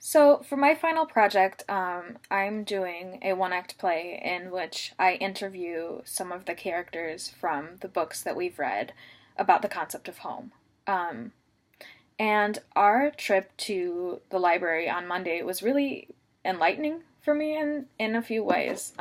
So, for my final project, I'm doing a one-act play in which I interview some of the characters from the books that we've read about the concept of home. Um, and our trip to the library on Monday was really enlightening for me in a few ways.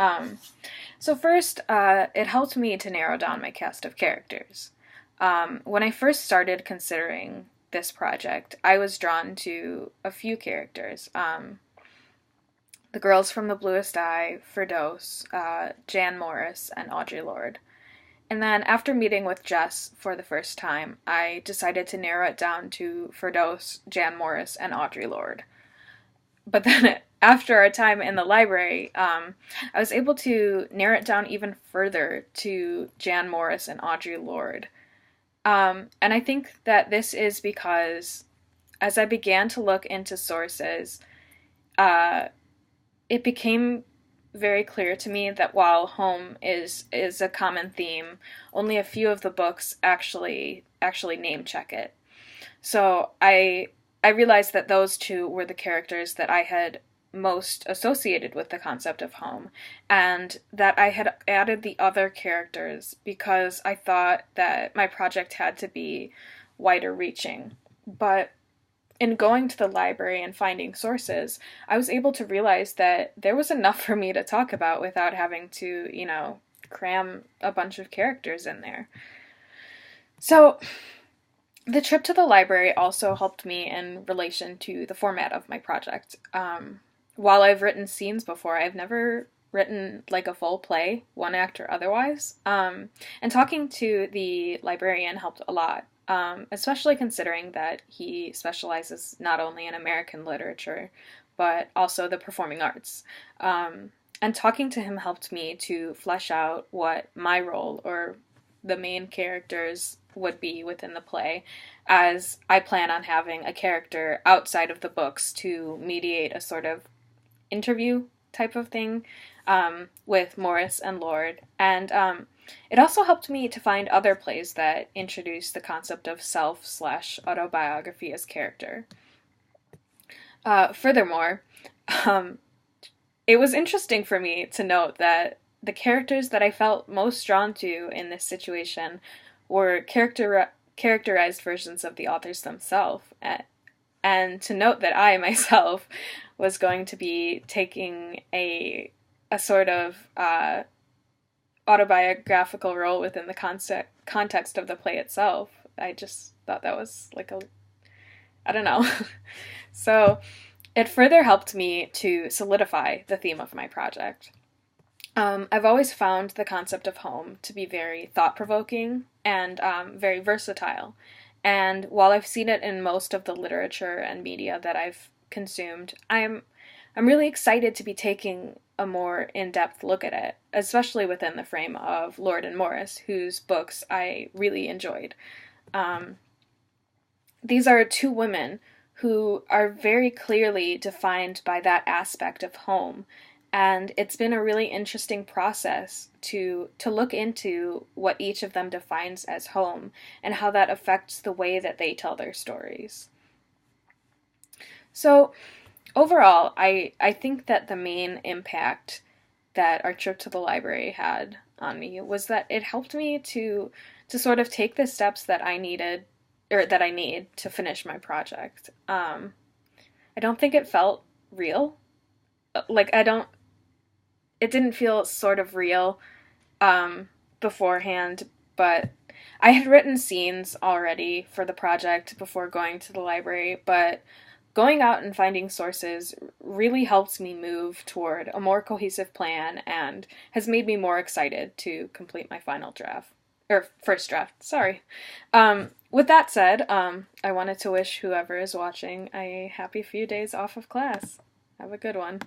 So first, it helped me to narrow down my cast of characters. When I first started considering this project, I was drawn to a few characters. The girls from the Bluest Eye, Firdos, Jan Morris, and Audre Lorde. And then after meeting with Jess for the first time, I decided to narrow it down to Firdos, Jan Morris, and Audre Lorde. But then after our time in the library, I was able to narrow it down even further to Jan Morris and Audre Lorde. And I think that this is because as I began to look into sources, it became very clear to me that while home is a common theme, only a few of the books actually name check it. So I realized that those two were the characters that I had most associated with the concept of home, and that I had added the other characters because I thought that my project had to be wider reaching. But in going to the library and finding sources, I was able to realize that there was enough for me to talk about without having to, cram a bunch of characters in there. So the trip to the library also helped me in relation to the format of my project. While I've written scenes before, I've never written like a full play, one act or otherwise. And talking to the librarian helped a lot, especially considering that he specializes not only in American literature, but also the performing arts. And talking to him helped me to flesh out what my role or the main characters would be within the play, as I plan on having a character outside of the books to mediate a sort of interview type of thing with Morris and Lorde. And it also helped me to find other plays that introduce the concept of self/autobiography as character. Furthermore, it was interesting for me to note that the characters that I felt most drawn to in this situation were characterized versions of the authors themselves, and to note that I myself was going to be taking a sort of autobiographical role within the context of the play itself. I just thought that was I don't know. So it further helped me to solidify the theme of my project. I've always found the concept of home to be very thought-provoking and very versatile. And while I've seen it in most of the literature and media that I've consumed, I'm really excited to be taking a more in-depth look at it, especially within the frame of Lorde and Morris, whose books I really enjoyed. These are two women who are very clearly defined by that aspect of home. And it's been a really interesting process to look into what each of them defines as home and how that affects the way that they tell their stories. So overall, I think that the main impact that our trip to the library had on me was that it helped me to sort of take the steps that I needed, or that I need to finish my project. I don't think it felt real. It didn't feel sort of real beforehand, but I had written scenes already for the project before going to the library, but going out and finding sources really helped me move toward a more cohesive plan and has made me more excited to complete my final draft. Or first draft, sorry. With that said, I wanted to wish whoever is watching a happy few days off of class. Have a good one.